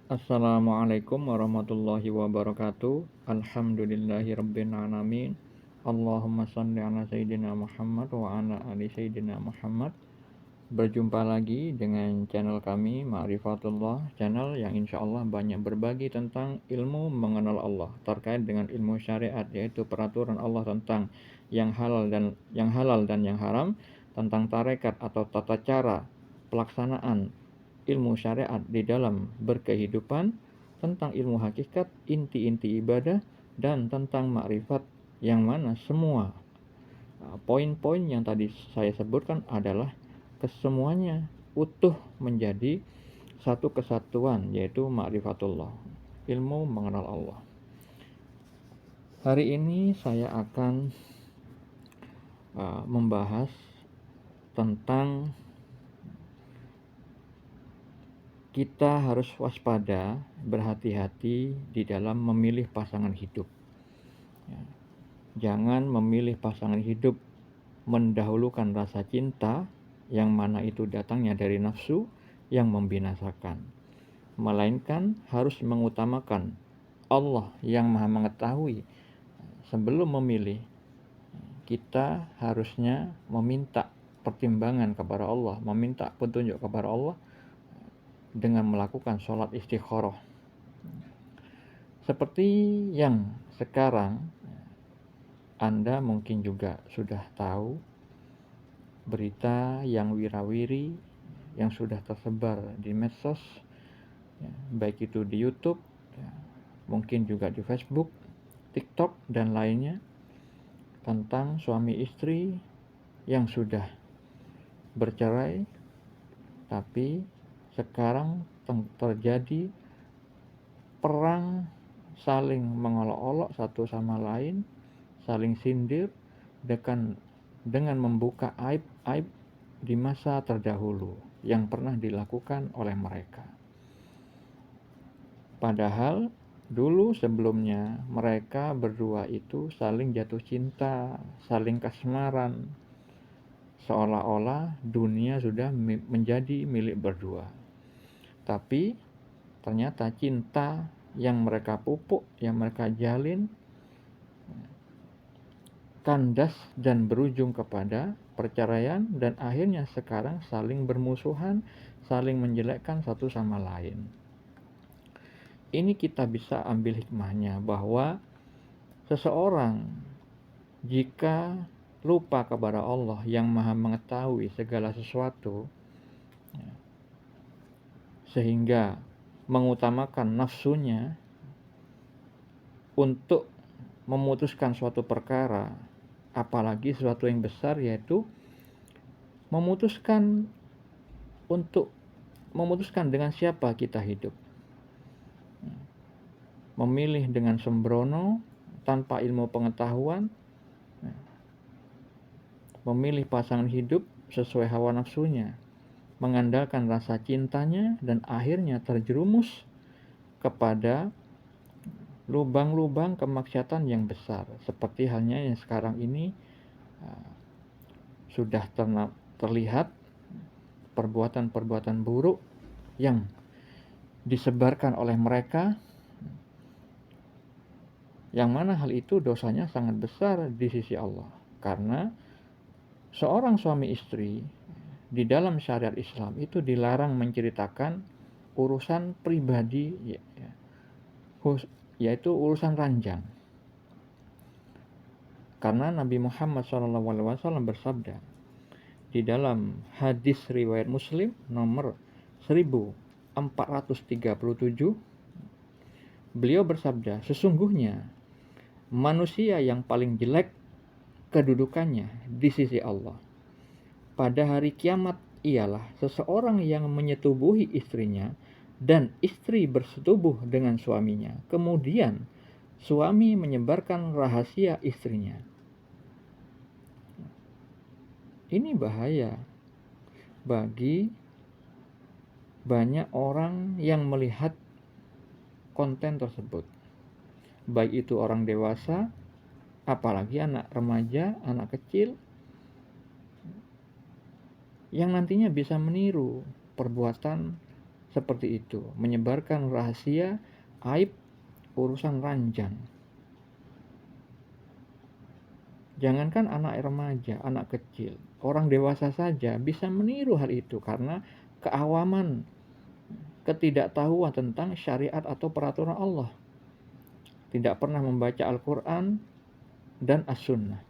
Assalamualaikum warahmatullahi wabarakatuh. Alhamdulillahirabbil alamin. Allahumma shalli ala sayyidina Muhammad wa ala ali sayyidina Muhammad. Berjumpa lagi dengan channel kami Ma'rifatullah, channel yang insyaallah banyak berbagi tentang ilmu mengenal Allah terkait dengan ilmu syariat, yaitu peraturan Allah tentang yang halal dan yang haram, tentang tarekat atau tata cara pelaksanaan ilmu syariat di dalam berkehidupan, tentang ilmu hakikat, inti-inti ibadah, dan tentang makrifat, yang mana semua poin-poin yang tadi saya sebutkan adalah kesemuanya utuh menjadi satu kesatuan, yaitu ma'rifatullah, ilmu mengenal Allah. Hari ini saya akan membahas tentang kita harus waspada, berhati-hati di dalam memilih pasangan hidup. Jangan memilih pasangan hidup mendahulukan rasa cinta, yang mana itu datangnya dari nafsu yang membinasakan, melainkan harus mengutamakan Allah yang Maha Mengetahui. Sebelum memilih, kita harusnya meminta pertimbangan kepada Allah, meminta petunjuk kepada Allah dengan melakukan sholat istikharah. Seperti yang sekarang Anda mungkin juga sudah tahu berita yang wirawiri yang sudah tersebar di medsos, baik itu di YouTube, mungkin juga di Facebook, TikTok, dan lainnya, tentang suami istri yang sudah bercerai, tapi sekarang terjadi perang saling mengolok-olok satu sama lain, saling sindir dengan membuka aib-aib di masa terdahulu yang pernah dilakukan oleh mereka. Padahal dulu sebelumnya mereka berdua itu saling jatuh cinta, saling kasmaran, seolah-olah dunia sudah menjadi milik berdua. Tapi ternyata cinta yang mereka pupuk, yang mereka jalin, kandas dan berujung kepada perceraian, dan akhirnya sekarang saling bermusuhan, saling menjelekkan satu sama lain. Ini kita bisa ambil hikmahnya bahwa seseorang jika lupa kepada Allah yang Maha Mengetahui segala sesuatu, sehingga mengutamakan nafsunya untuk memutuskan suatu perkara, apalagi sesuatu yang besar, yaitu memutuskan dengan siapa kita hidup. Memilih dengan sembrono, tanpa ilmu pengetahuan, memilih pasangan hidup sesuai hawa nafsunya, mengandalkan rasa cintanya, dan akhirnya terjerumus kepada lubang-lubang kemaksiatan yang besar, seperti halnya yang sekarang ini sudah terlihat perbuatan-perbuatan buruk yang disebarkan oleh mereka, yang mana hal itu dosanya sangat besar di sisi Allah. Karena seorang suami istri di dalam syariat Islam itu dilarang menceritakan urusan pribadi, yaitu urusan ranjang. Karena Nabi Muhammad SAW bersabda di dalam hadis riwayat Muslim nomor 1437, beliau bersabda, sesungguhnya manusia yang paling jelek kedudukannya di sisi Allah pada hari kiamat ialah seseorang yang menyetubuhi istrinya dan istri bersetubuh dengan suaminya, kemudian suami menyebarkan rahasia istrinya. Ini bahaya bagi banyak orang yang melihat konten tersebut, baik itu orang dewasa, apalagi anak remaja, anak kecil, yang nantinya bisa meniru perbuatan seperti itu, menyebarkan rahasia, aib, urusan ranjang. Jangankan anak remaja, anak kecil, orang dewasa saja bisa meniru hal itu karena keawaman, ketidaktahuan tentang syariat atau peraturan Allah. Tidak pernah membaca Al-Quran dan As-Sunnah.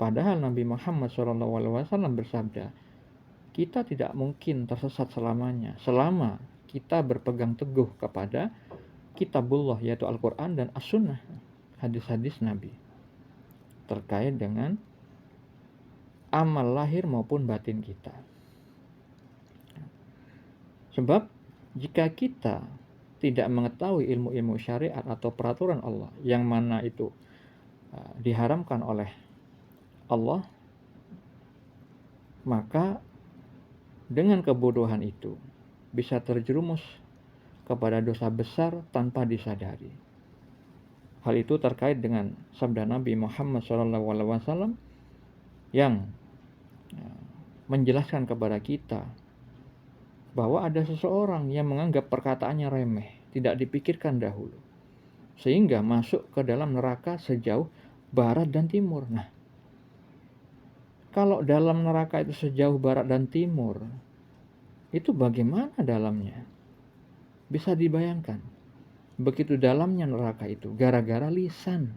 Padahal Nabi Muhammad SAW bersabda, kita tidak mungkin tersesat selamanya selama kita berpegang teguh kepada kitabullah, yaitu Al-Quran dan As-Sunnah, hadis-hadis Nabi terkait dengan amal lahir maupun batin kita. Sebab jika kita tidak mengetahui ilmu-ilmu syariat atau peraturan Allah yang mana itu diharamkan oleh Allah, maka dengan kebodohan itu bisa terjerumus kepada dosa besar tanpa disadari. Hal itu terkait dengan sabda Nabi Muhammad SAW yang menjelaskan kepada kita bahwa ada seseorang yang menganggap perkataannya remeh, tidak dipikirkan dahulu, sehingga masuk ke dalam neraka sejauh barat dan timur. Nah, kalau dalam neraka itu sejauh barat dan timur, itu bagaimana dalamnya? Bisa dibayangkan. Begitu dalamnya neraka itu, gara-gara lisan.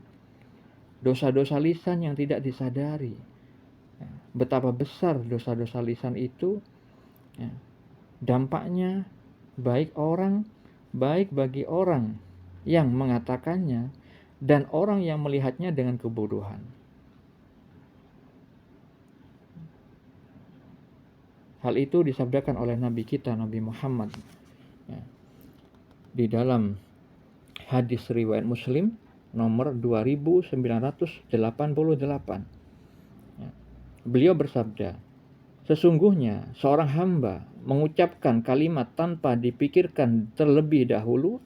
Dosa-dosa lisan yang tidak disadari. Betapa besar dosa-dosa lisan itu, dampaknya baik bagi orang yang mengatakannya dan orang yang melihatnya dengan kebodohan. Hal itu disabdakan oleh Nabi kita, Nabi Muhammad, di dalam hadis riwayat Muslim nomor 2988. Beliau bersabda, sesungguhnya seorang hamba mengucapkan kalimat tanpa dipikirkan terlebih dahulu,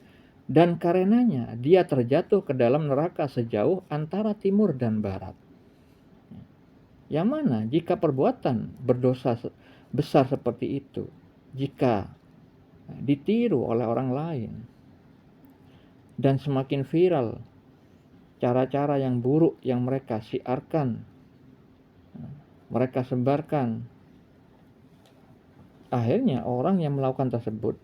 dan karenanya dia terjatuh ke dalam neraka sejauh antara timur dan barat. Yang mana jika perbuatan berdosa besar seperti itu, jika ditiru oleh orang lain, dan semakin viral cara-cara yang buruk yang mereka siarkan, mereka sebarkan, akhirnya orang yang melakukan tersebut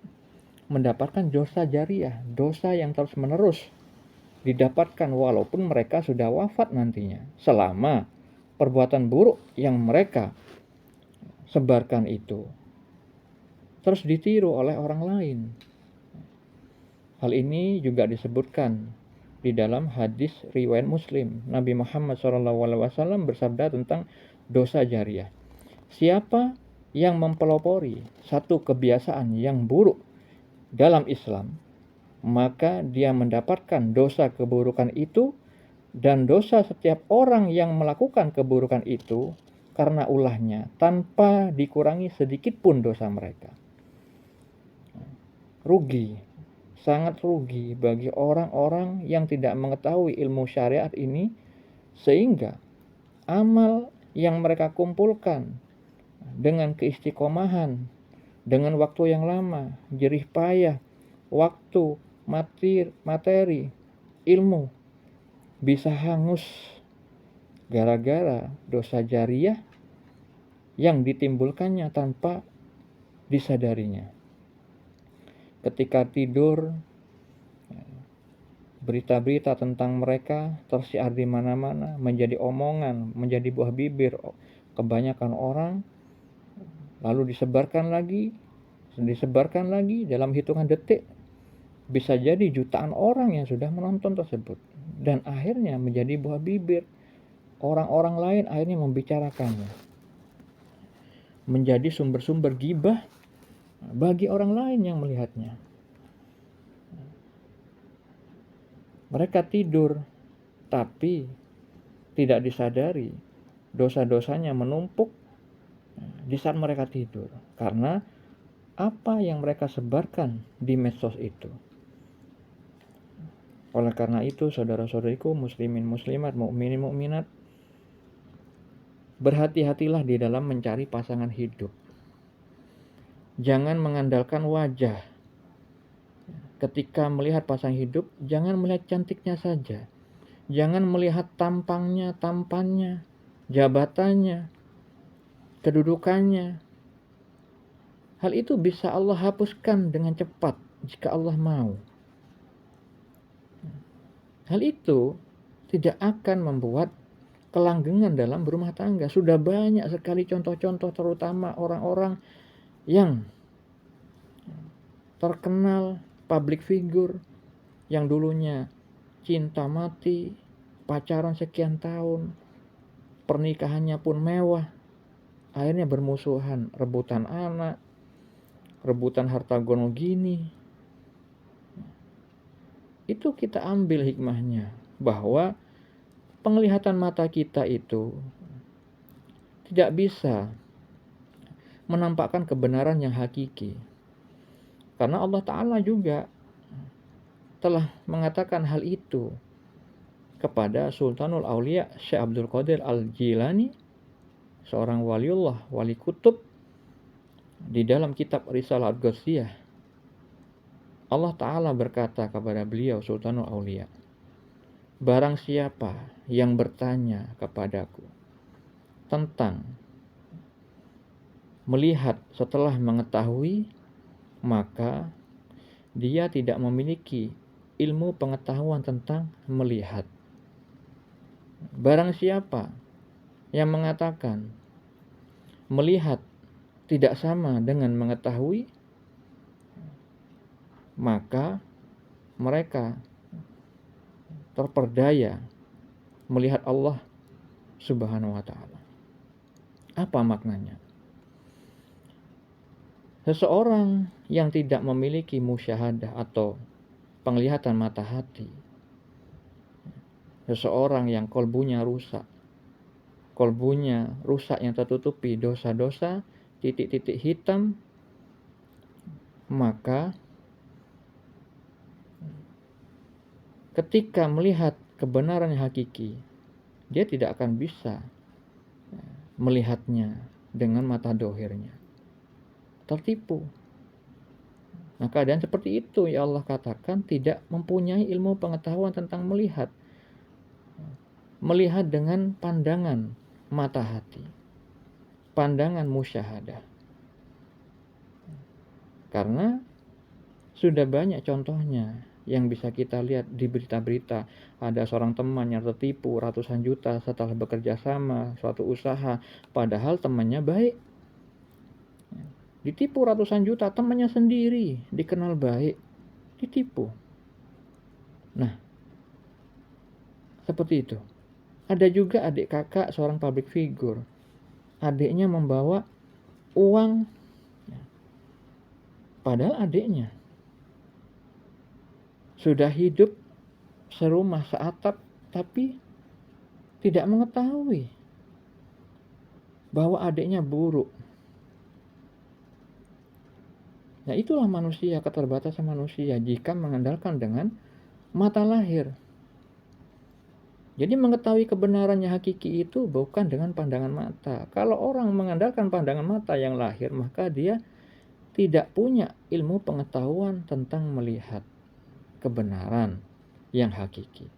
mendapatkan dosa jariah, dosa yang terus menerus didapatkan walaupun mereka sudah wafat nantinya, selama perbuatan buruk yang mereka sebarkan itu terus ditiru oleh orang lain. Hal ini juga disebutkan di dalam hadis riwayat Muslim. Nabi Muhammad SAW bersabda tentang dosa jariah. Siapa yang mempelopori satu kebiasaan yang buruk dalam Islam, maka dia mendapatkan dosa keburukan itu dan dosa setiap orang yang melakukan keburukan itu karena ulahnya, tanpa dikurangi sedikit pun dosa mereka. Rugi. Sangat rugi bagi orang-orang yang tidak mengetahui ilmu syariat ini, sehingga amal yang mereka kumpulkan dengan keistiqomahan, dengan waktu yang lama, jerih payah, waktu, materi, ilmu, bisa hangus gara-gara dosa jariah yang ditimbulkannya tanpa disadarinya. Ketika tidur, berita-berita tentang mereka tersiar di mana-mana, menjadi omongan, menjadi buah bibir kebanyakan orang, lalu disebarkan lagi dalam hitungan detik. Bisa jadi jutaan orang yang sudah menonton tersebut, dan akhirnya menjadi buah bibir orang-orang lain, akhirnya membicarakannya, menjadi sumber-sumber ghibah bagi orang lain yang melihatnya. Mereka tidur, tapi tidak disadari dosa-dosanya menumpuk di saat mereka tidur, karena apa yang mereka sebarkan di medsos itu. Oleh karena itu, saudara-saudariku, muslimin muslimat, mukminin mukminat, berhati-hatilah di dalam mencari pasangan hidup. Jangan mengandalkan wajah. Ketika melihat pasangan hidup, jangan melihat cantiknya saja. Jangan melihat tampangnya, tampannya, jabatannya, kedudukannya. Hal itu bisa Allah hapuskan dengan cepat jika Allah mau. Hal itu tidak akan membuat kelanggengan dalam berumah tangga. Sudah banyak sekali contoh-contoh, terutama orang-orang yang terkenal, public figure, yang dulunya cinta mati, pacaran sekian tahun, pernikahannya pun mewah, akhirnya bermusuhan, rebutan anak, rebutan harta gono gini. Itu kita ambil hikmahnya, bahwa penglihatan mata kita itu tidak bisa menampakkan kebenaran yang hakiki. Karena Allah Ta'ala juga telah mengatakan hal itu kepada Sultanul Aulia Syekh Abdul Qadir Al-Jilani, seorang waliullah, wali kutub, di dalam kitab Risalah Al-Ghassiyah. Allah Ta'ala berkata kepada beliau, Sultanul Aulia, barang siapa yang bertanya kepadaku tentang melihat setelah mengetahui, maka dia tidak memiliki ilmu pengetahuan tentang melihat. Barang siapa yang mengatakan melihat tidak sama dengan mengetahui, maka mereka terperdaya melihat Allah Subhanahu wa Ta'ala. Apa maknanya? Seseorang yang tidak memiliki musyahadah atau penglihatan mata hati, seseorang yang kolbunya rusak yang tertutupi dosa-dosa, titik-titik hitam, maka ketika melihat kebenaran yang hakiki, dia tidak akan bisa melihatnya dengan mata dohirnya. Tertipu. Nah, keadaan seperti itu ya Allah katakan tidak mempunyai ilmu pengetahuan tentang melihat. Melihat dengan pandangan mata hati, pandangan musyahadah. Karena sudah banyak contohnya yang bisa kita lihat di berita-berita. Ada seorang teman yang tertipu ratusan juta setelah bekerja sama suatu usaha, padahal temannya baik. Ditipu ratusan juta, temannya sendiri dikenal baik, ditipu. Nah, seperti itu. Ada juga adik kakak seorang public figure. Adiknya membawa uang, padahal adiknya sudah hidup serumah seatap, tapi tidak mengetahui bahwa adiknya buruk. Nah, itulah manusia, keterbatasan manusia jika mengandalkan dengan mata lahir. Jadi mengetahui kebenarannya hakiki itu bukan dengan pandangan mata. Kalau orang mengandalkan pandangan mata yang lahir, maka dia tidak punya ilmu pengetahuan tentang melihat kebenaran yang hakiki.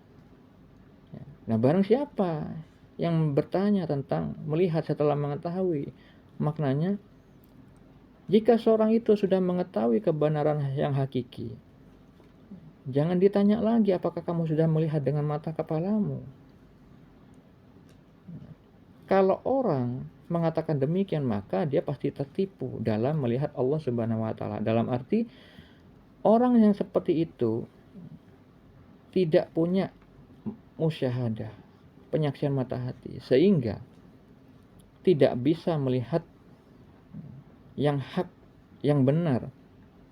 Nah, barang siapa yang bertanya tentang melihat setelah mengetahui, maknanya jika seorang itu sudah mengetahui kebenaran yang hakiki, jangan ditanya lagi apakah kamu sudah melihat dengan mata kepalamu. Kalau orang mengatakan demikian, maka dia pasti tertipu dalam melihat Allah Subhanahu wa Ta'ala. Dalam arti orang yang seperti itu tidak punya musyahadah, penyaksian mata hati, sehingga tidak bisa melihat yang hak, yang benar,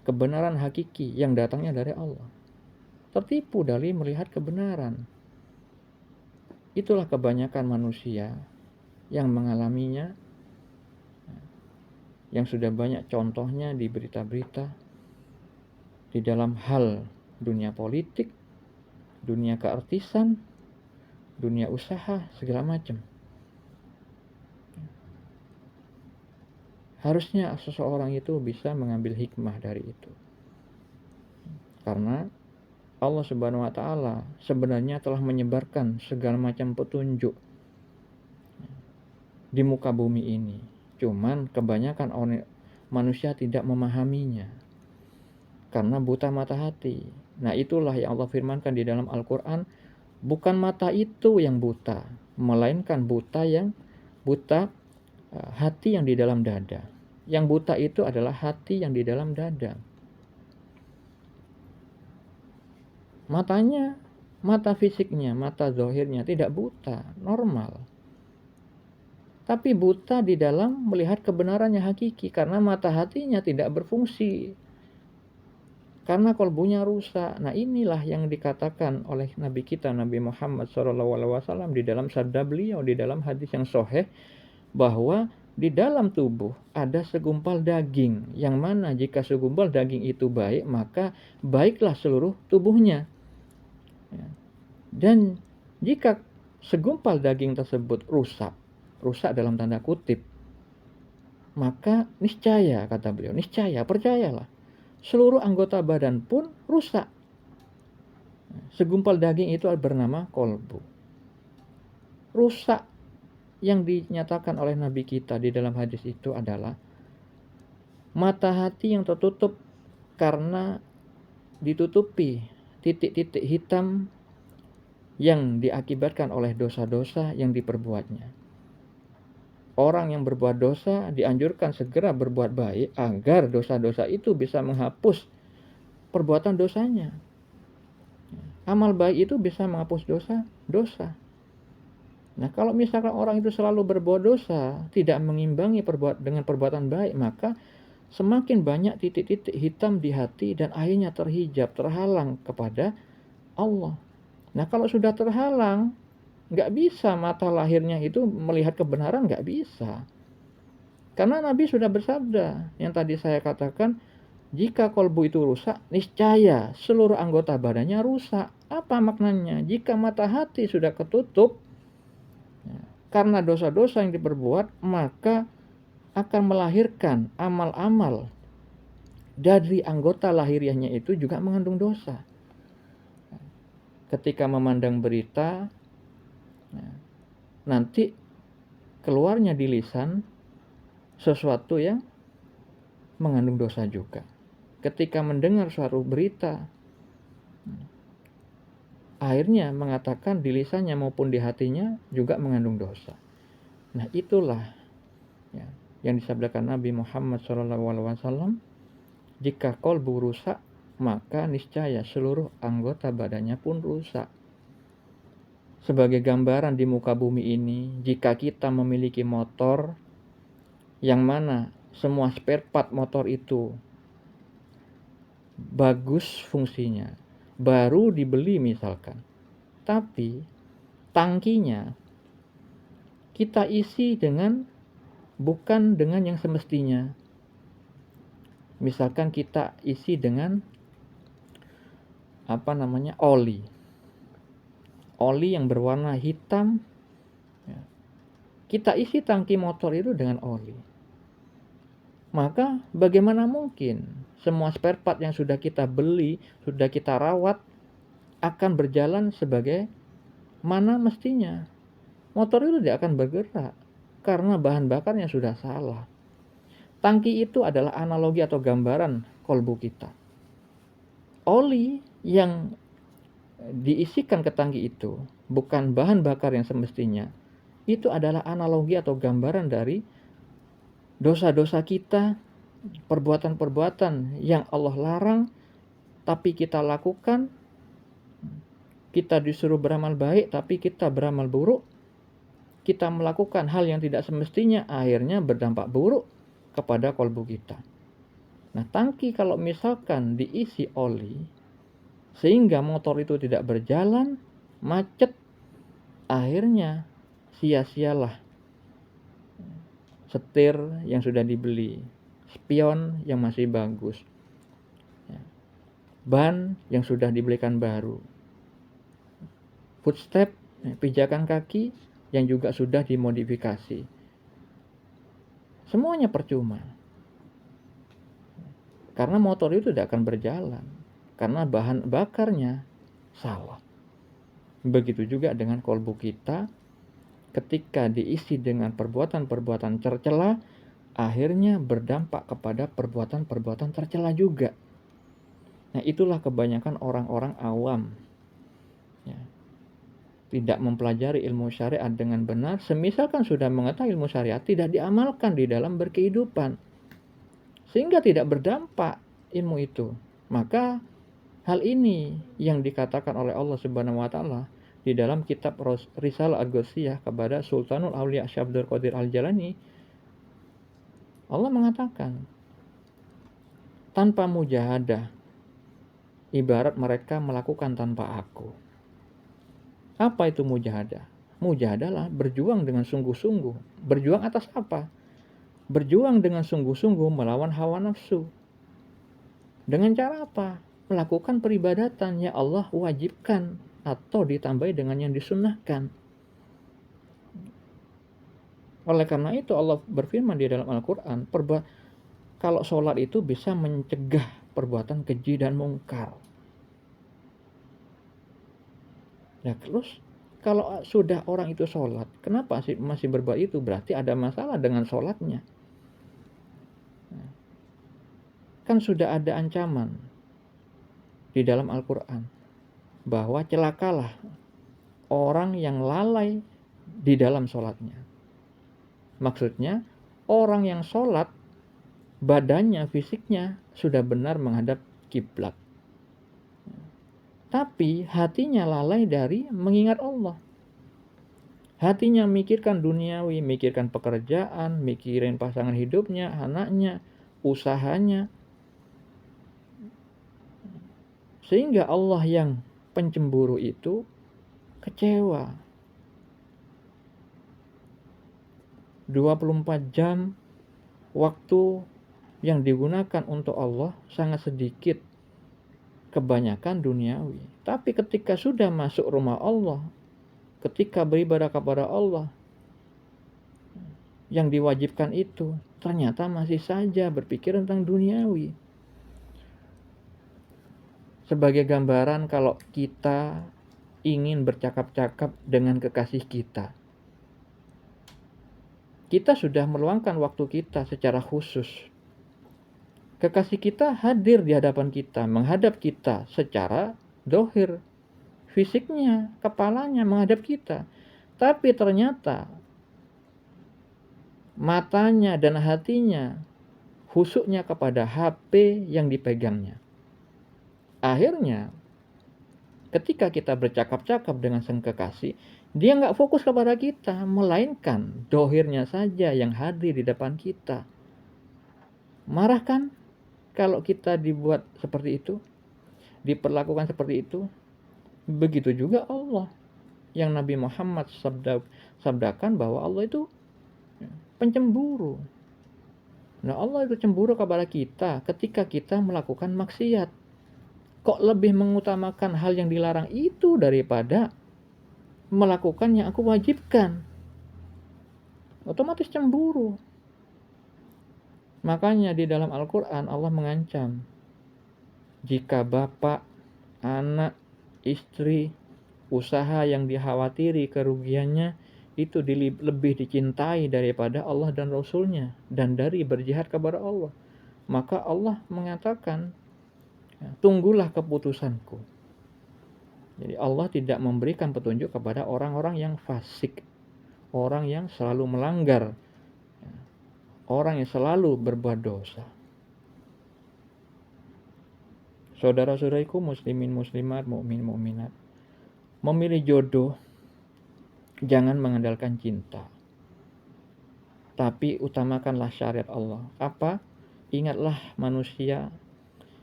kebenaran hakiki yang datangnya dari Allah. Tertipu dari melihat kebenaran. Itulah kebanyakan manusia yang mengalaminya, yang sudah banyak contohnya di berita-berita, di dalam hal dunia politik, dunia keartisan, dunia usaha, segala macam. Harusnya seseorang itu bisa mengambil hikmah dari itu. Karena Allah Subhanahu wa taala sebenarnya telah menyebarkan segala macam petunjuk di muka bumi ini. Cuman kebanyakan manusia tidak memahaminya karena buta mata hati. Nah, itulah yang Allah firmankan di dalam Al-Qur'an, bukan mata itu yang buta, melainkan buta hati yang di dalam dada. Yang buta itu adalah hati yang di dalam dada. Matanya, mata fisiknya, mata zahirnya tidak buta, normal. Tapi buta di dalam melihat kebenarannya hakiki karena mata hatinya tidak berfungsi. Karena kolbunya rusak. Nah, inilah yang dikatakan oleh Nabi kita, Nabi Muhammad SAW di dalam sabda beliau, di dalam hadis yang sahih, bahwa di dalam tubuh ada segumpal daging, yang mana jika segumpal daging itu baik, maka baiklah seluruh tubuhnya. Dan jika segumpal daging tersebut rusak dalam tanda kutip, maka niscaya, kata beliau, niscaya, percayalah, seluruh anggota badan pun rusak. Segumpal daging itu bernama kolbu. Rusak yang dinyatakan oleh Nabi kita di dalam hadis itu adalah mata hati yang tertutup karena ditutupi titik-titik hitam yang diakibatkan oleh dosa-dosa yang diperbuatnya. Orang yang berbuat dosa dianjurkan segera berbuat baik agar dosa-dosa itu bisa menghapus perbuatan dosanya. Amal baik itu bisa menghapus dosa. Nah, kalau misalkan orang itu selalu berbuat dosa, tidak mengimbangi dengan perbuatan baik, maka semakin banyak titik-titik hitam di hati dan akhirnya terhalang kepada Allah. Nah, kalau sudah terhalang, nggak bisa mata lahirnya itu melihat kebenaran, nggak bisa. Karena Nabi sudah bersabda, yang tadi saya katakan, jika kolbu itu rusak, niscaya seluruh anggota badannya rusak. Apa maknanya? Jika mata hati sudah ketutup, karena dosa-dosa yang diperbuat, maka akan melahirkan amal-amal dari anggota lahiriahnya itu juga mengandung dosa. Ketika memandang berita, nanti keluarnya di lisan sesuatu yang mengandung dosa juga. Ketika mendengar suatu berita, akhirnya mengatakan di lisannya maupun di hatinya juga mengandung dosa. Nah, itulah yang disabdakan Nabi Muhammad SAW, jika kolbu rusak, maka niscaya seluruh anggota badannya pun rusak. Sebagai gambaran di muka bumi ini, jika kita memiliki motor, yang mana semua spare part motor itu bagus fungsinya, baru dibeli misalkan, tapi tangkinya kita isi bukan dengan yang semestinya. Misalkan kita isi dengan oli yang berwarna hitam, kita isi tangki motor itu dengan oli, maka bagaimana mungkin semua spare part yang sudah kita beli, sudah kita rawat, akan berjalan sebagai mana mestinya? Motor itu tidak akan bergerak karena bahan bakarnya sudah salah. Tangki itu adalah analogi atau gambaran kolbu kita. Oli yang diisikan ke tangki itu bukan bahan bakar yang semestinya. Itu adalah analogi atau gambaran dari dosa-dosa kita, perbuatan-perbuatan yang Allah larang tapi kita lakukan. Kita disuruh beramal baik tapi kita beramal buruk. Kita melakukan hal yang tidak semestinya, akhirnya berdampak buruk kepada kolbu kita. Nah, tangki kalau misalkan diisi oli sehingga motor itu tidak berjalan, macet, akhirnya sia-sialah setir yang sudah dibeli, spion yang masih bagus, ban yang sudah dibelikan baru, footstep, pijakan kaki yang juga sudah dimodifikasi. semuanya percuma. Karena motor itu tidak akan berjalan, karena bahan bakarnya salah. Begitu juga dengan kolbu kita, ketika diisi dengan perbuatan-perbuatan tercela, akhirnya berdampak kepada perbuatan-perbuatan tercela juga. Nah, itulah kebanyakan orang-orang awam, ya, tidak mempelajari ilmu syariat dengan benar. Semisalkan sudah mengetahui ilmu syariat, tidak diamalkan di dalam berkehidupan, sehingga tidak berdampak ilmu itu. Maka hal ini yang dikatakan oleh Allah Subhanahu wa taala di dalam kitab Risalah Al-Ghausiyah kepada Sultanul Aulia Syekh Abdul Qadir Al-Jalani. Allah mengatakan, tanpa mujahadah ibarat mereka melakukan tanpa aku. Apa itu mujahadah? Mujahadah adalah berjuang dengan sungguh-sungguh. Berjuang atas apa? Berjuang dengan sungguh-sungguh melawan hawa nafsu. Dengan cara apa? Melakukan peribadatan yang Allah wajibkan atau ditambahi dengan yang disunnahkan. Oleh karena itu Allah berfirman di dalam Al-Quran, kalau sholat itu bisa mencegah perbuatan keji dan mungkar. Nah, terus kalau sudah orang itu sholat, kenapa sih masih berbuat itu? Berarti ada masalah dengan sholatnya. Kan sudah ada ancaman di dalam Al-Quran bahwa celakalah orang yang lalai di dalam sholatnya. Maksudnya orang yang sholat, badannya, fisiknya sudah benar menghadap kiblat, tapi hatinya lalai dari mengingat Allah. Hatinya mikirkan duniawi, mikirkan pekerjaan, mikirin pasangan hidupnya, anaknya, usahanya. Sehingga Allah yang pencemburu itu kecewa. 24 jam waktu yang digunakan untuk Allah sangat sedikit, kebanyakan duniawi. Tapi ketika sudah masuk rumah Allah, ketika beribadah kepada Allah, yang diwajibkan itu ternyata masih saja berpikir tentang duniawi. Sebagai gambaran, kalau kita ingin bercakap-cakap dengan kekasih kita, kita sudah meluangkan waktu kita secara khusus. Kekasih kita hadir di hadapan kita, menghadap kita secara dohir, fisiknya, kepalanya menghadap kita. Tapi ternyata matanya dan hatinya khusyuknya kepada HP yang dipegangnya. Akhirnya ketika kita bercakap-cakap dengan sang kekasih, dia nggak fokus kepada kita, melainkan dohirnya saja yang hadir di depan kita. Marah kan kalau kita dibuat seperti itu, diperlakukan seperti itu? Begitu juga Allah, yang Nabi Muhammad sabdakan bahwa Allah itu pencemburu. Nah, Allah itu cemburu kepada kita ketika kita melakukan maksiat. Kok lebih mengutamakan hal yang dilarang itu daripada melakukan yang aku wajibkan? Otomatis cemburu. Makanya di dalam Al-Quran Allah mengancam, jika bapak, anak, istri, usaha yang dikhawatiri kerugiannya itu lebih dicintai daripada Allah dan Rasulnya, dan dari berjihad kepada Allah, maka Allah mengatakan, tunggulah keputusanku. Jadi Allah tidak memberikan petunjuk kepada orang-orang yang fasik, orang yang selalu melanggar, orang yang selalu berbuat dosa. Saudara-saudariku muslimin muslimat, mukmin mukminat, memilih jodoh jangan mengandalkan cinta, tapi utamakanlah syariat Allah. Apa? Ingatlah manusia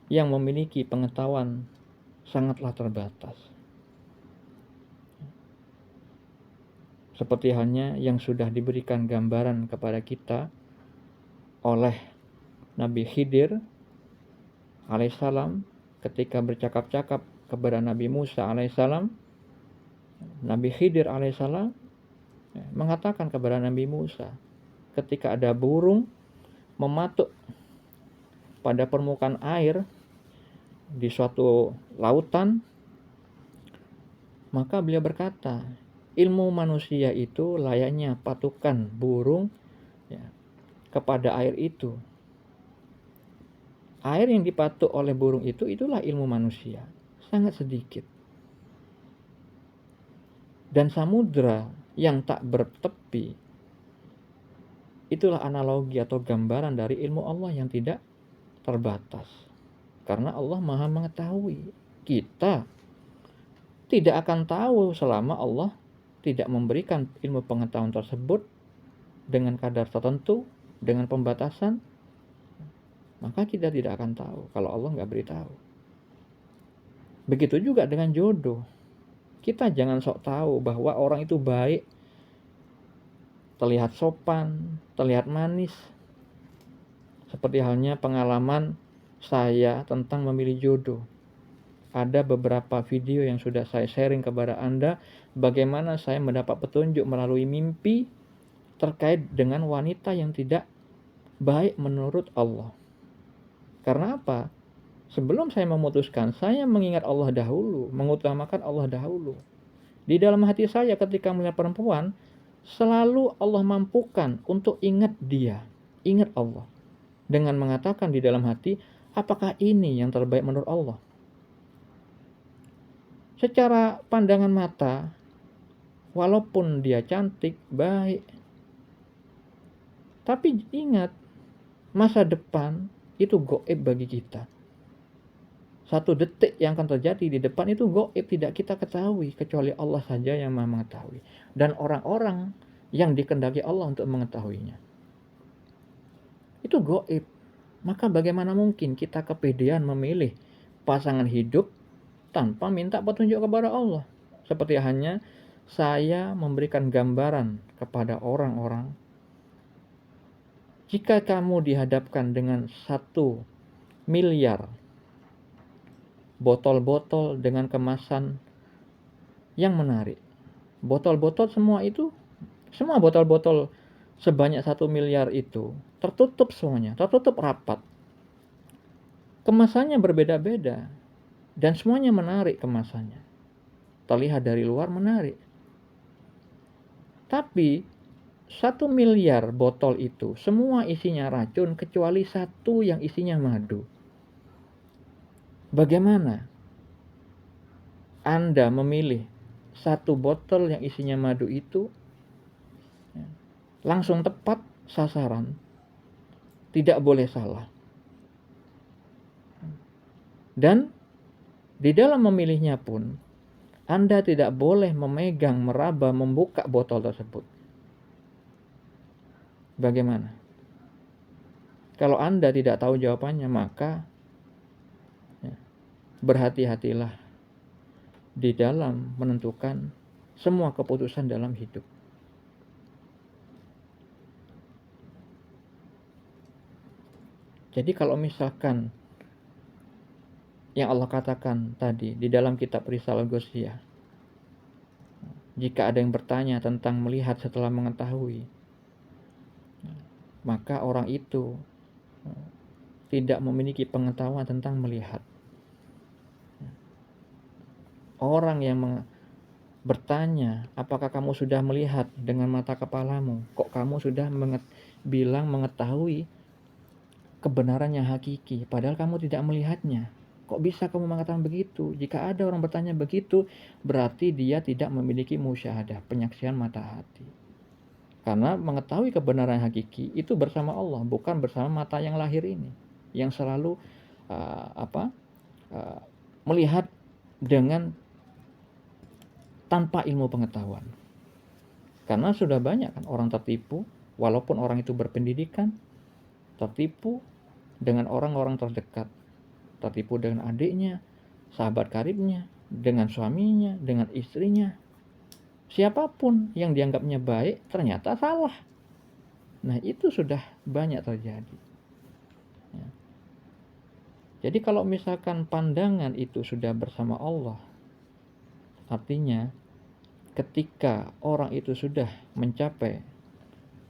yang memiliki pengetahuan sangatlah terbatas. Seperti halnya yang sudah diberikan gambaran kepada kita oleh Nabi Khidir alaihissalam ketika bercakap-cakap kepada Nabi Musa alaihissalam. Nabi Khidir alaihissalam mengatakan kepada Nabi Musa, ketika ada burung mematuk pada permukaan air di suatu lautan, maka beliau berkata, ilmu manusia itu layaknya patukan burung ya, kepada air itu. Air yang dipatuk oleh burung itu, itulah ilmu manusia, sangat sedikit. Dan samudra yang tak bertepi, itulah analogi atau gambaran dari ilmu Allah yang tidak terbatas. Karena Allah Maha mengetahui. Kita tidak akan tahu selama Allah tidak memberikan ilmu pengetahuan tersebut dengan kadar tertentu, dengan pembatasan, maka kita tidak akan tahu kalau Allah nggak beritahu. Begitu juga dengan jodoh. Kita jangan sok tahu bahwa orang itu baik, terlihat sopan, terlihat manis. Seperti halnya pengalaman saya tentang memilih jodoh. Ada beberapa video yang sudah saya sharing kepada Anda bagaimana saya mendapat petunjuk melalui mimpi terkait dengan wanita yang tidak baik menurut Allah. Karena apa? Sebelum saya memutuskan, saya mengingat Allah dahulu, mengutamakan Allah dahulu. Di dalam hati saya ketika melihat perempuan, selalu Allah mampukan untuk ingat dia, ingat Allah. Dengan mengatakan di dalam hati, apakah ini yang terbaik menurut Allah? Secara pandangan mata, walaupun dia cantik, baik, tapi ingat, masa depan itu gaib bagi kita. Satu detik yang akan terjadi di depan itu gaib, tidak kita ketahui, kecuali Allah saja yang Maha mengetahui. Dan orang-orang yang dikehendaki Allah untuk mengetahuinya. Itu gaib. Maka bagaimana mungkin kita kepedean memilih pasangan hidup tanpa minta petunjuk kepada Allah? Seperti hanya saya memberikan gambaran kepada orang-orang. Jika kamu dihadapkan dengan 1 miliar botol-botol dengan kemasan yang menarik. Botol-botol semua itu, semua botol-botol sebanyak 1 miliar itu tertutup semuanya, tertutup rapat. Kemasannya berbeda-beda dan semuanya menarik kemasannya. Terlihat dari luar menarik. Tapi 1 miliar botol itu semua isinya racun kecuali 1 yang isinya madu. Bagaimana Anda memilih 1 botol yang isinya madu itu langsung tepat sasaran, tidak boleh salah. Dan di dalam memilihnya pun, Anda tidak boleh memegang, meraba, membuka botol tersebut. Bagaimana? Kalau Anda tidak tahu jawabannya, maka berhati-hatilah di dalam menentukan semua keputusan dalam hidup. Jadi kalau misalkan yang Allah katakan tadi di dalam kitab Risalah Ghossiyah, jika ada yang bertanya tentang melihat setelah mengetahui, maka orang itu tidak memiliki pengetahuan tentang melihat. Orang yang bertanya, apakah kamu sudah melihat dengan mata kepalamu? Kok kamu sudah bilang mengetahui kebenaran yang hakiki, padahal kamu tidak melihatnya? Kok bisa kamu mengatakan begitu? Jika ada orang bertanya begitu, berarti dia tidak memiliki musyahadah, penyaksian mata hati. Karena mengetahui kebenaran hakiki itu bersama Allah, bukan bersama mata yang lahir ini, yang selalu melihat dengan tanpa ilmu pengetahuan. Karena sudah banyak kan orang tertipu, walaupun orang itu berpendidikan, tertipu dengan orang-orang terdekat, tertipu dengan adiknya, sahabat karibnya, dengan suaminya, dengan istrinya. Siapapun yang dianggapnya baik ternyata salah. Nah, itu sudah banyak terjadi. Ya. Jadi kalau misalkan pandangan itu sudah bersama Allah, artinya ketika orang itu sudah mencapai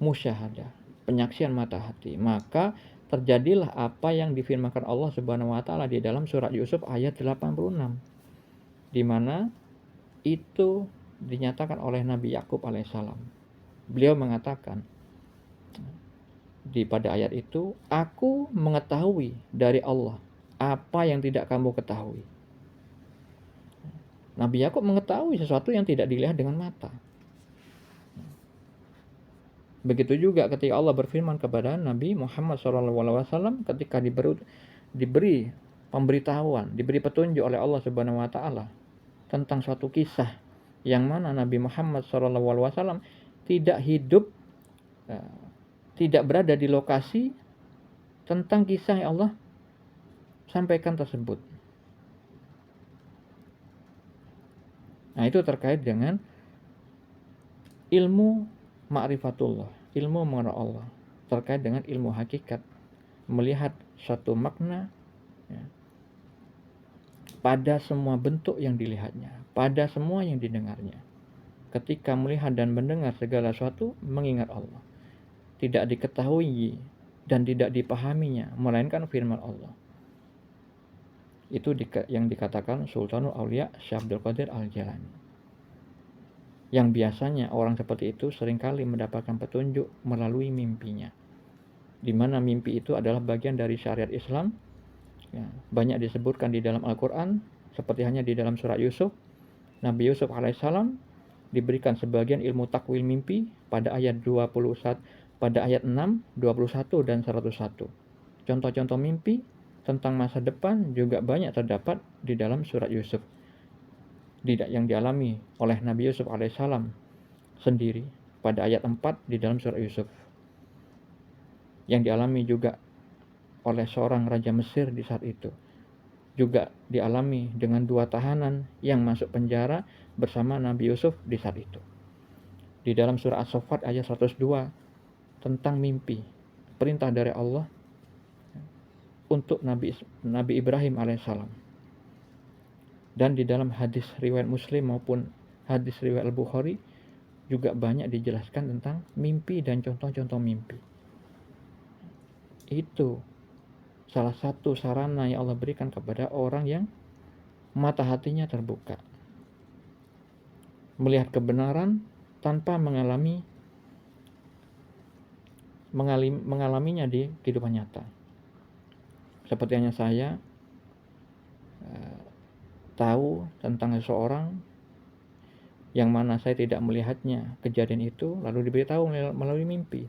musyahadah, penyaksian mata hati. Maka terjadilah apa yang difirmankan Allah Subhanahu wa taala di dalam surat Yusuf ayat 86, di mana itu dinyatakan oleh Nabi Yakub alaihissalam. Beliau mengatakan pada ayat itu, aku mengetahui dari Allah apa yang tidak kamu ketahui. Nabi Yakub mengetahui sesuatu yang tidak dilihat dengan mata. Begitu juga ketika Allah berfirman kepada Nabi Muhammad SAW ketika diberi pemberitahuan, diberi petunjuk oleh Allah Subhanahu wa taala tentang suatu kisah yang mana Nabi Muhammad SAW tidak hidup, tidak berada di lokasi tentang kisah yang Allah sampaikan tersebut. Nah, itu terkait dengan ilmu ma'rifatullah, ilmu mengenal Allah, terkait dengan ilmu hakikat, melihat suatu makna ya, pada semua bentuk yang dilihatnya, pada semua yang didengarnya. Ketika melihat dan mendengar segala sesuatu, mengingat Allah. Tidak diketahui dan tidak dipahaminya, melainkan firman Allah. Itu yang dikatakan Sultanul Aulia Syekh Abdul Qadir Al-Jailani. Yang biasanya orang seperti itu seringkali mendapatkan petunjuk melalui mimpinya, di mana mimpi itu adalah bagian dari syariat Islam. Ya, banyak disebutkan di dalam Al-Quran, seperti hanya di dalam surat Yusuf. Nabi Yusuf alaihissalam diberikan sebagian ilmu takwil mimpi pada ayat 21, pada ayat 6, 21 dan 101. Contoh-contoh mimpi tentang masa depan juga banyak terdapat di dalam surat Yusuf, yang dialami oleh Nabi Yusuf alaihissalam sendiri pada ayat 4 di dalam surat Yusuf, yang dialami juga oleh seorang raja Mesir di saat itu, juga dialami dengan 2 tahanan yang masuk penjara bersama Nabi Yusuf di saat itu. Di dalam surah As-Saffat ayat 102 tentang mimpi, perintah dari Allah untuk Nabi Ibrahim alaihissalam. Dan di dalam hadis riwayat Muslim maupun hadis riwayat Al-Bukhari juga banyak dijelaskan tentang mimpi dan contoh-contoh mimpi. Itu salah satu sarana yang Allah berikan kepada orang yang mata hatinya terbuka, melihat kebenaran tanpa mengalaminya di kehidupan nyata. Seperti hanya saya tahu tentang seseorang yang mana saya tidak melihatnya kejadian itu, lalu diberitahu melalui mimpi,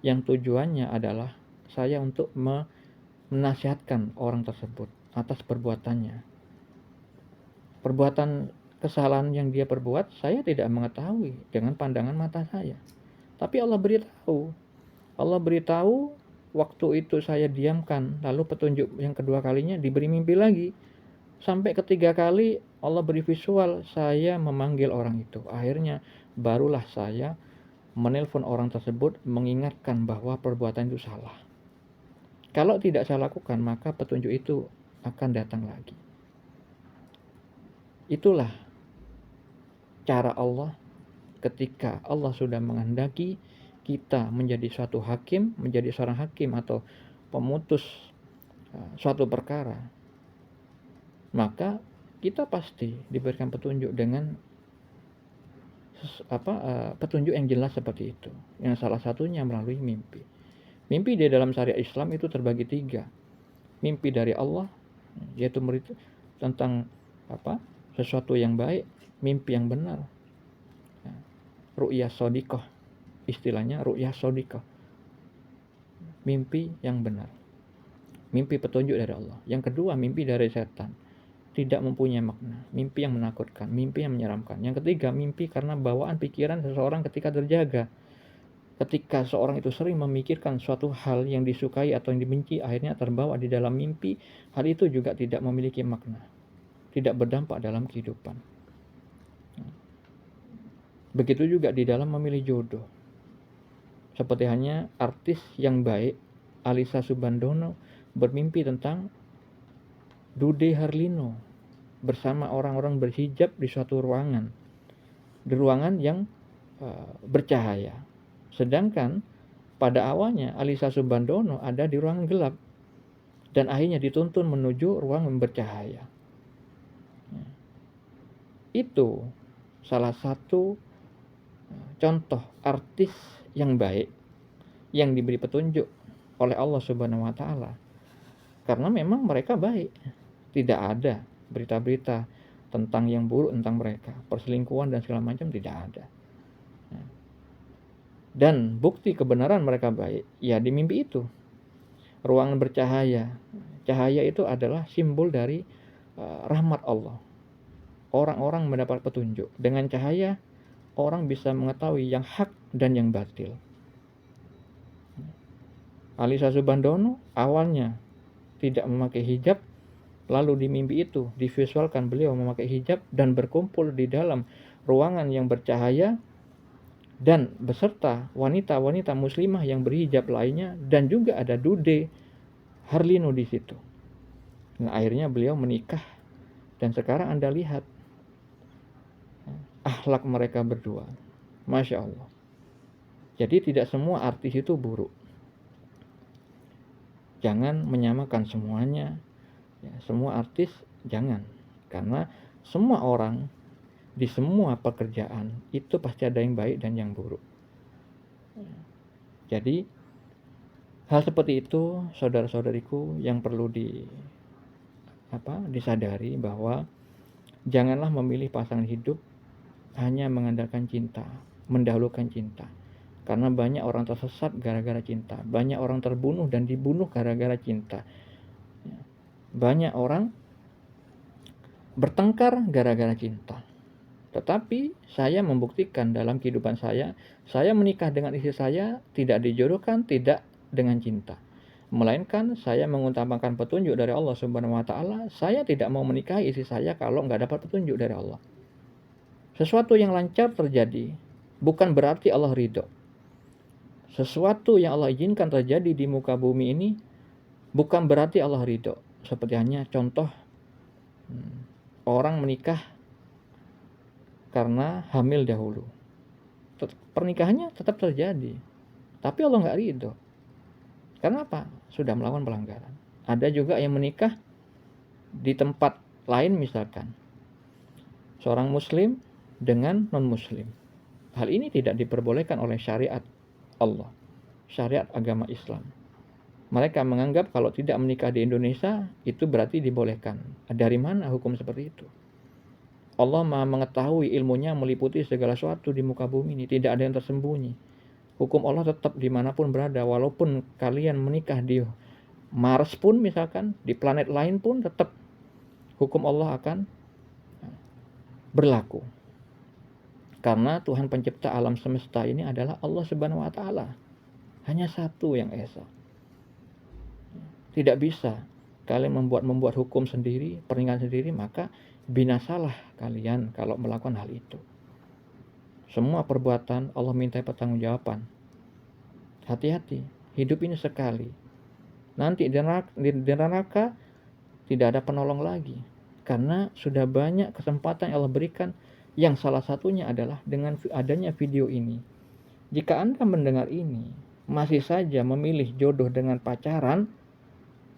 yang tujuannya adalah saya untuk menasihatkan orang tersebut atas perbuatannya. Perbuatan kesalahan yang dia perbuat saya tidak mengetahui dengan pandangan mata saya, tapi Allah beritahu waktu itu saya diamkan, lalu petunjuk yang kedua kalinya diberi mimpi lagi. Sampai ketiga kali Allah beri visual saya memanggil orang itu. Akhirnya barulah saya menelpon orang tersebut, mengingatkan bahwa perbuatan itu salah. Kalau tidak saya lakukan, maka petunjuk itu akan datang lagi. Itulah cara Allah ketika Allah sudah menghendaki kita menjadi suatu hakim, menjadi seorang hakim atau pemutus suatu perkara. Maka kita pasti diberikan petunjuk dengan petunjuk yang jelas seperti itu. Yang salah satunya melalui mimpi. Mimpi di dalam syariat Islam itu terbagi 3. Mimpi dari Allah, yaitu tentang sesuatu yang baik, mimpi yang benar. Ru'yah shodiqah, istilahnya ru'yah shodiqah. Mimpi yang benar. Mimpi petunjuk dari Allah. Yang kedua, mimpi dari setan. Tidak mempunyai makna, mimpi yang menakutkan, mimpi yang menyeramkan. Yang ketiga, mimpi karena bawaan pikiran seseorang ketika terjaga. Ketika seorang itu sering memikirkan suatu hal yang disukai atau yang dibenci, akhirnya terbawa di dalam mimpi, hal itu juga tidak memiliki makna, tidak berdampak dalam kehidupan. Begitu juga di dalam memilih jodoh. Seperti hanya artis yang baik, Alisa Subandono, bermimpi tentang Dude Harlino bersama orang-orang berhijab di suatu ruangan, di ruangan yang bercahaya. Sedangkan Pada awalnya Alisa Subhandono ada di ruangan gelap dan akhirnya dituntun menuju ruang yang bercahaya. Itu salah satu contoh artis yang baik yang diberi petunjuk oleh Allah Subhanahu wa taala. Karena memang mereka baik. Tidak ada berita-berita tentang yang buruk tentang mereka, perselingkuhan dan segala macam tidak ada. Dan bukti kebenaran mereka baik, ya di mimpi itu. Ruangan bercahaya. Cahaya itu adalah simbol dari rahmat Allah. Orang-orang mendapat petunjuk. Dengan cahaya, orang bisa mengetahui yang hak dan yang batil. Alisa Subhandono awalnya tidak memakai hijab, lalu di mimpi itu divisualkan beliau memakai hijab dan berkumpul di dalam ruangan yang bercahaya dan beserta wanita-wanita muslimah yang berhijab lainnya, dan juga ada Dude Harlino di situ. Nah, akhirnya beliau menikah dan sekarang Anda lihat akhlak mereka berdua. Masya Allah. Jadi tidak semua artis itu buruk. Jangan menyamakan semuanya. Ya, semua artis jangan. Karena semua orang di semua pekerjaan itu pasti ada yang baik dan yang buruk. Jadi hal seperti itu saudara-saudariku yang perlu disadari, bahwa janganlah memilih pasangan hidup hanya mengandalkan cinta, mendahulukan cinta. Karena banyak orang tersesat gara-gara cinta, banyak orang terbunuh dan dibunuh gara-gara cinta. Banyak orang bertengkar gara-gara cinta. Tetapi saya membuktikan dalam kehidupan saya menikah dengan istri saya tidak dijodohkan, tidak dengan cinta. Melainkan saya mengutamakan petunjuk dari Allah Subhanahu wa taala. Saya tidak mau menikahi istri saya kalau nggak dapat petunjuk dari Allah. Sesuatu yang lancar terjadi bukan berarti Allah ridho. Sesuatu yang Allah izinkan terjadi di muka bumi ini bukan berarti Allah ridho. Seperti hanya contoh orang menikah karena hamil dahulu. Pernikahannya tetap terjadi, tapi Allah nggak ridho. Karena apa? Sudah melakukan pelanggaran. Ada juga yang menikah di tempat lain, misalkan seorang muslim dengan non-muslim. Hal ini tidak diperbolehkan oleh syariat Allah, syariat agama Islam. Mereka menganggap kalau tidak menikah di Indonesia itu berarti dibolehkan. Dari mana hukum seperti itu? Allah Maha mengetahui, ilmunya meliputi segala sesuatu di muka bumi ini. Tidak ada yang tersembunyi. Hukum Allah tetap dimanapun berada. Walaupun kalian menikah di Mars pun misalkan, di planet lain pun tetap hukum Allah akan berlaku. Karena Tuhan pencipta alam semesta ini adalah Allah Subhanahu wa taala. Hanya satu yang esa. Tidak bisa kalian membuat hukum sendiri, pernikahan sendiri, maka binasalah kalian kalau melakukan hal itu. Semua perbuatan Allah minta pertanggungjawaban. Hati-hati, hidup ini sekali. Nanti di neraka tidak ada penolong lagi. Karena sudah banyak kesempatan yang Allah berikan, yang salah satunya adalah dengan adanya video ini. Jika Anda mendengar ini, masih saja memilih jodoh dengan pacaran,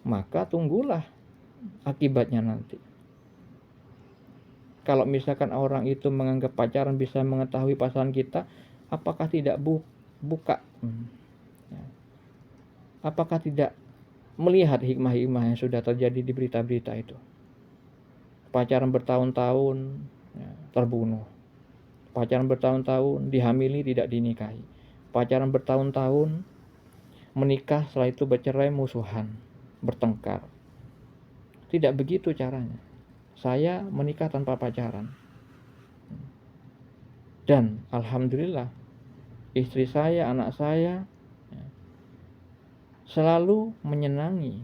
maka tunggulah akibatnya nanti. Kalau misalkan orang itu menganggap pacaran bisa mengetahui pasangan kita, apakah tidak buka? Apakah tidak melihat hikmah-hikmah yang sudah terjadi di berita-berita itu? Pacaran bertahun-tahun terbunuh. Pacaran bertahun-tahun dihamili, tidak dinikahi. Pacaran bertahun-tahun menikah, setelah itu bercerai, musuhan, bertengkar. Tidak begitu caranya. Saya menikah tanpa pacaran. Dan alhamdulillah istri saya, anak saya selalu menyenangi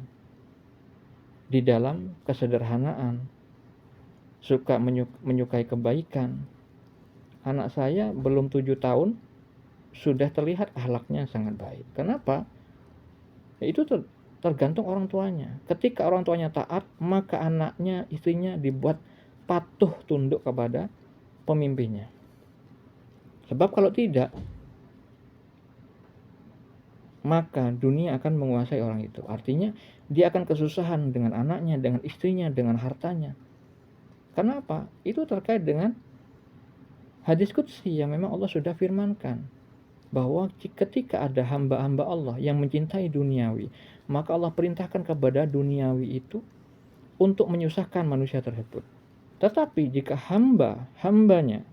di dalam kesederhanaan, suka menyukai kebaikan. Anak saya belum 7 tahun sudah terlihat akhlaknya sangat baik. Kenapa? Itu tergantung orang tuanya. Ketika orang tuanya taat, maka anaknya, istrinya dibuat patuh tunduk kepada pemimpinnya. Sebab kalau tidak, maka dunia akan menguasai orang itu. Artinya dia akan kesusahan dengan anaknya, dengan istrinya, dengan hartanya. Kenapa? Itu terkait dengan hadis qudsi yang memang Allah sudah firmankan, bahwa ketika ada hamba-hamba Allah yang mencintai duniawi, maka Allah perintahkan kepada duniawi itu untuk menyusahkan manusia tersebut. Tetapi jika hambanya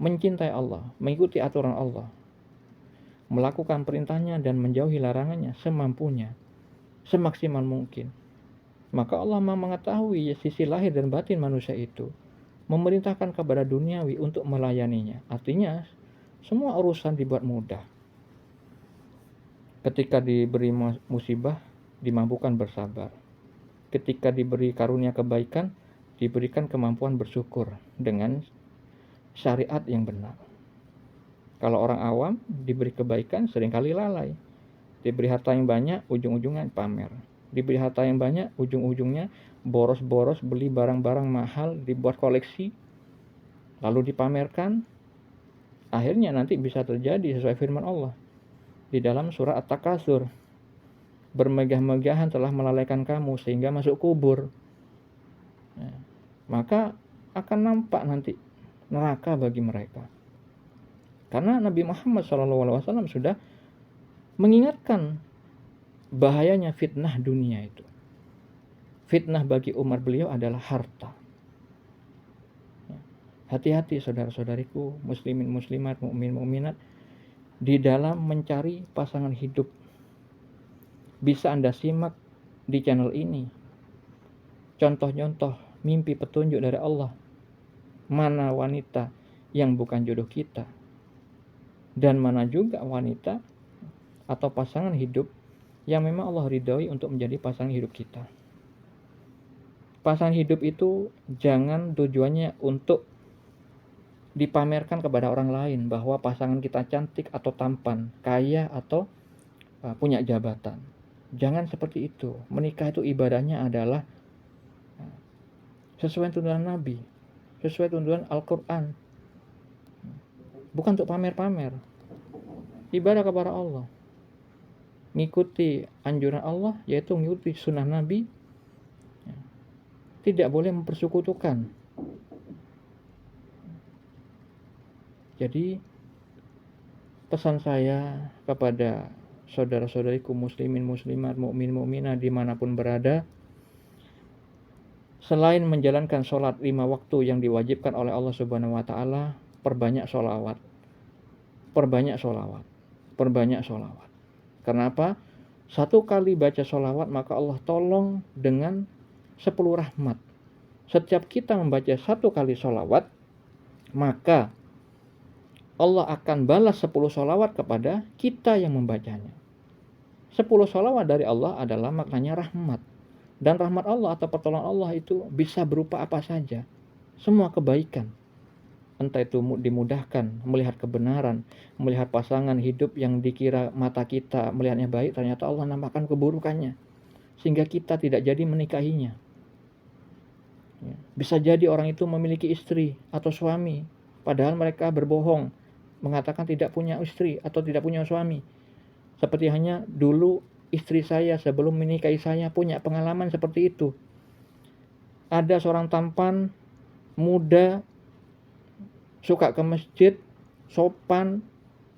mencintai Allah, mengikuti aturan Allah, melakukan perintahnya dan menjauhi larangannya semampunya, semaksimal mungkin, maka Allah mengetahui sisi lahir dan batin manusia itu, memerintahkan kepada duniawi untuk melayaninya. Artinya semua urusan dibuat mudah. Ketika diberi musibah, dimampukan bersabar. Ketika diberi karunia kebaikan, diberikan kemampuan bersyukur dengan syariat yang benar. Kalau orang awam diberi kebaikan seringkali lalai. Diberi harta yang banyak, ujung-ujungnya pamer. Diberi harta yang banyak, ujung-ujungnya boros-boros beli barang-barang mahal, dibuat koleksi, lalu dipamerkan. Akhirnya nanti bisa terjadi sesuai firman Allah di dalam surah At-Takasur. Bermegah-megahan telah melalaikan kamu sehingga masuk kubur. Maka akan nampak nanti neraka bagi mereka. Karena Nabi Muhammad SAW sudah mengingatkan bahayanya fitnah dunia itu. Fitnah bagi umat beliau adalah harta. Hati-hati saudara-saudariku, muslimin muslimat, mukmin mukminat, di dalam mencari pasangan hidup. Bisa Anda simak di channel ini contoh-contoh mimpi petunjuk dari Allah. Mana wanita yang bukan jodoh kita, dan mana juga wanita atau pasangan hidup yang memang Allah ridhoi untuk menjadi pasangan hidup kita. Pasangan hidup itu jangan tujuannya untuk dipamerkan kepada orang lain bahwa pasangan kita cantik atau tampan, kaya atau punya jabatan. Jangan seperti itu. Menikah itu ibadahnya adalah sesuai tuntunan Nabi, sesuai tuntunan Al-Quran. Bukan untuk pamer-pamer. Ibadah kepada Allah. Mengikuti anjuran Allah, yaitu mengikuti sunnah Nabi. Tidak boleh mempersekutukan. Jadi pesan saya kepada saudara-saudariku muslimin muslimat, mukmin mukminah dimanapun berada, selain menjalankan sholat 5 waktu yang diwajibkan oleh Allah Subhanahu wa Ta'ala, perbanyak sholawat. Perbanyak sholawat. Perbanyak sholawat. Kenapa? 1 kali baca sholawat maka Allah tolong dengan 10 rahmat. Setiap kita membaca 1 kali sholawat, maka Allah akan balas 10 sholawat kepada kita yang membacanya. 10 sholawat dari Allah adalah maknanya rahmat. Dan rahmat Allah atau pertolongan Allah itu bisa berupa apa saja. Semua kebaikan. Entah itu dimudahkan, melihat kebenaran, melihat pasangan hidup yang dikira mata kita melihatnya baik, ternyata Allah nampakkan keburukannya. Sehingga kita tidak jadi menikahinya. Bisa jadi orang itu memiliki istri atau suami, padahal mereka berbohong, mengatakan tidak punya istri atau tidak punya suami. Seperti hanya dulu istri saya sebelum menikahi saya punya pengalaman seperti itu. Ada seorang tampan, muda, suka ke masjid, sopan,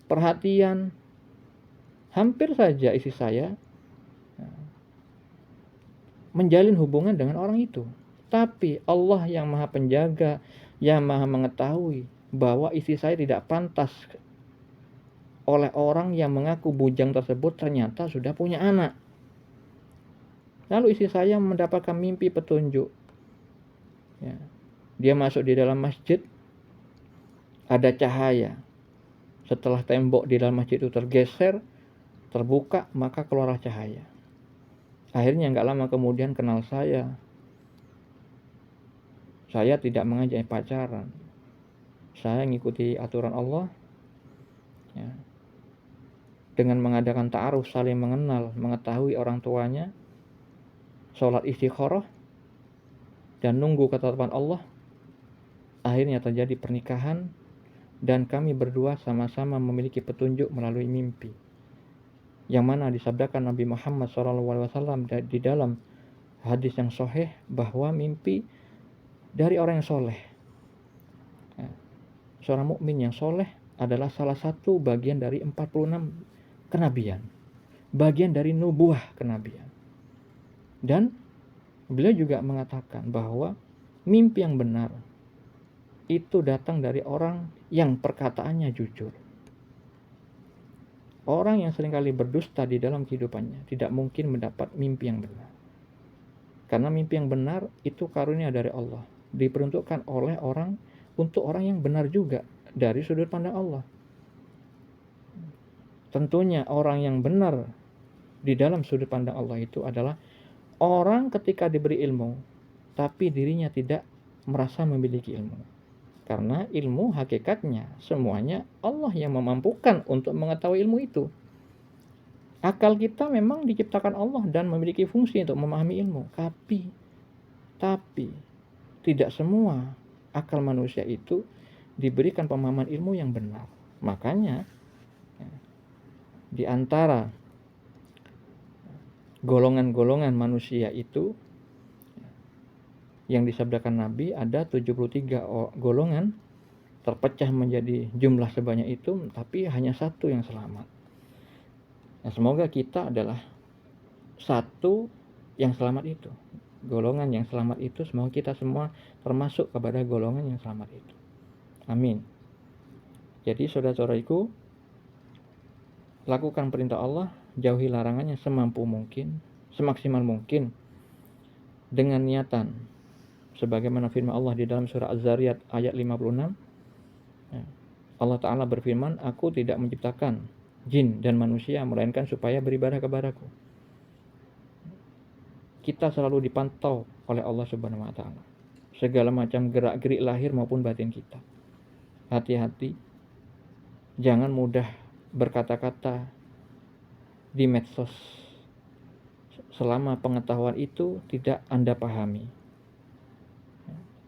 perhatian. Hampir saja istri saya menjalin hubungan dengan orang itu. Tapi Allah yang maha penjaga, yang maha mengetahui bahwa istri saya tidak pantas oleh orang yang mengaku bujang tersebut ternyata sudah punya anak. Lalu istri saya mendapatkan mimpi petunjuk. Dia masuk di dalam masjid, ada cahaya. Setelah tembok di dalam masjid itu tergeser, terbuka, maka keluarlah cahaya. Akhirnya gak lama kemudian kenal saya. Saya tidak mengajak pacaran. Saya mengikuti aturan Allah. Dengan mengadakan ta'aruf, saling mengenal, mengetahui orang tuanya, sholat istikharah, dan nunggu ketetapan Allah. Akhirnya terjadi pernikahan, dan kami berdua sama-sama memiliki petunjuk melalui mimpi. yang mana disabdakan Nabi Muhammad SAW di dalam hadis yang sahih bahwa mimpi dari orang yang soleh, seorang mukmin yang soleh adalah salah satu bagian dari 46 kenabian, bagian dari nubuah kenabian. Dan beliau juga mengatakan bahwa mimpi yang benar itu datang dari orang yang perkataannya jujur. Orang yang seringkali berdusta di dalam kehidupannya tidak mungkin mendapat mimpi yang benar. Karena mimpi yang benar itu karunia dari Allah, diperuntukkan oleh orang untuk orang yang benar juga dari sudut pandang Allah. Tentunya orang yang benar di dalam sudut pandang Allah itu adalah orang ketika diberi ilmu tapi dirinya tidak merasa memiliki ilmu. Karena ilmu hakikatnya semuanya Allah yang memampukan untuk mengetahui ilmu itu. Akal kita memang diciptakan Allah dan memiliki fungsi untuk memahami ilmu. Tapi tidak semua akal manusia itu diberikan pemahaman ilmu yang benar. Makanya di antara golongan-golongan manusia itu yang disabdakan Nabi ada 73 golongan terpecah menjadi jumlah sebanyak itu, tapi hanya satu yang selamat. Nah, semoga kita adalah satu yang selamat itu, golongan yang selamat itu. Semoga kita semua termasuk kepada golongan yang selamat itu. Amin. Jadi saudara-saudariku, lakukan perintah Allah, jauhi larangannya semampu mungkin, semaksimal mungkin, dengan niatan sebagaimana firman Allah di dalam surah Az-Zariyat ayat 56. Allah Ta'ala berfirman, aku tidak menciptakan jin dan manusia melainkan supaya beribadah kepadaku. Kita selalu dipantau oleh Allah Subhanahu wa Ta'ala, segala macam gerak-gerik lahir maupun batin kita. Hati-hati, jangan mudah berkata-kata di medsos selama pengetahuan itu tidak Anda pahami.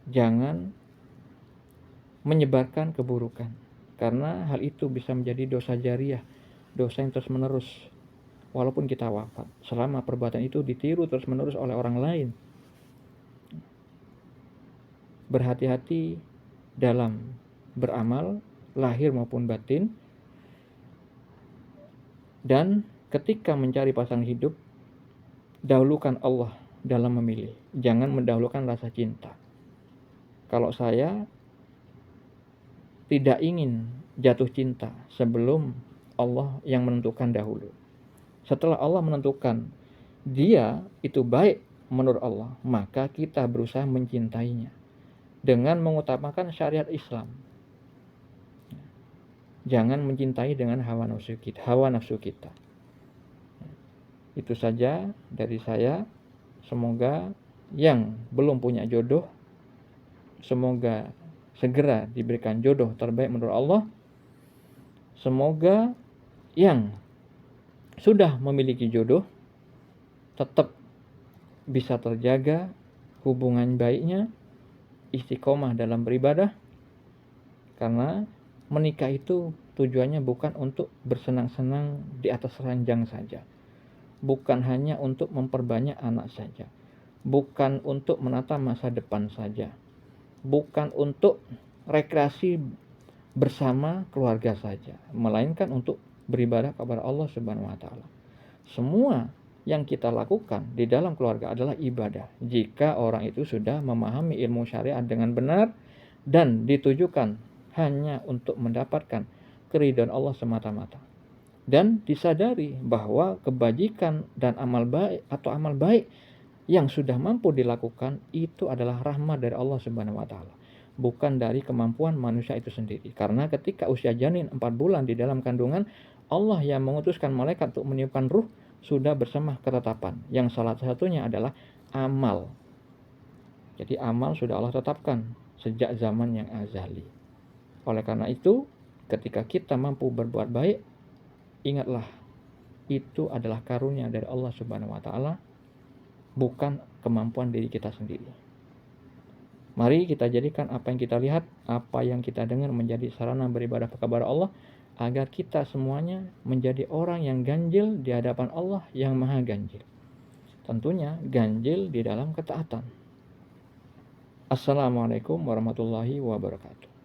Jangan menyebarkan keburukan, karena hal itu bisa menjadi dosa jariah, dosa yang terus menerus walaupun kita wafat, selama perbuatan itu ditiru terus menerus oleh orang lain. Berhati-hati dalam beramal, lahir maupun batin. Dan ketika mencari pasangan hidup, dahulukan Allah dalam memilih, jangan mendahulukan rasa cinta. Kalau saya tidak ingin jatuh cinta sebelum Allah yang menentukan dahulu. Setelah Allah menentukan dia itu baik menurut Allah, maka kita berusaha mencintainya dengan mengutamakan syariat Islam. Jangan mencintai dengan hawa nafsu kita. Itu saja dari saya. Semoga yang belum punya jodoh, semoga segera diberikan jodoh terbaik menurut Allah. Semoga yang sudah memiliki jodoh tetap bisa terjaga hubungan baiknya, istiqomah dalam beribadah. Karena menikah itu tujuannya bukan untuk bersenang-senang di atas ranjang saja, bukan hanya untuk memperbanyak anak saja, bukan untuk menata masa depan saja, bukan untuk rekreasi bersama keluarga saja, melainkan untuk beribadah kepada Allah Subhanahu wa Ta'ala. Semua yang kita lakukan di dalam keluarga adalah ibadah jika orang itu sudah memahami ilmu syariat dengan benar dan ditujukan hanya untuk mendapatkan keridhaan Allah semata-mata, dan disadari bahwa kebajikan dan amal baik yang sudah mampu dilakukan itu adalah rahmat dari Allah Subhanahu wa Ta'ala, bukan dari kemampuan manusia itu sendiri. Karena ketika usia janin 4 bulan di dalam kandungan, Allah yang mengutuskan malaikat untuk meniupkan ruh sudah bersama ketetapan, yang salah satunya adalah amal. Jadi amal sudah Allah tetapkan sejak zaman yang azali. Oleh karena itu, ketika kita mampu berbuat baik, ingatlah itu adalah karunia dari Allah Subhanahu wa Ta'ala, bukan kemampuan diri kita sendiri. Mari kita jadikan apa yang kita lihat, apa yang kita dengar menjadi sarana beribadah kepada Allah, agar kita semuanya menjadi orang yang ganjil di hadapan Allah yang maha ganjil. Tentunya ganjil di dalam ketaatan. Assalamualaikum warahmatullahi wabarakatuh.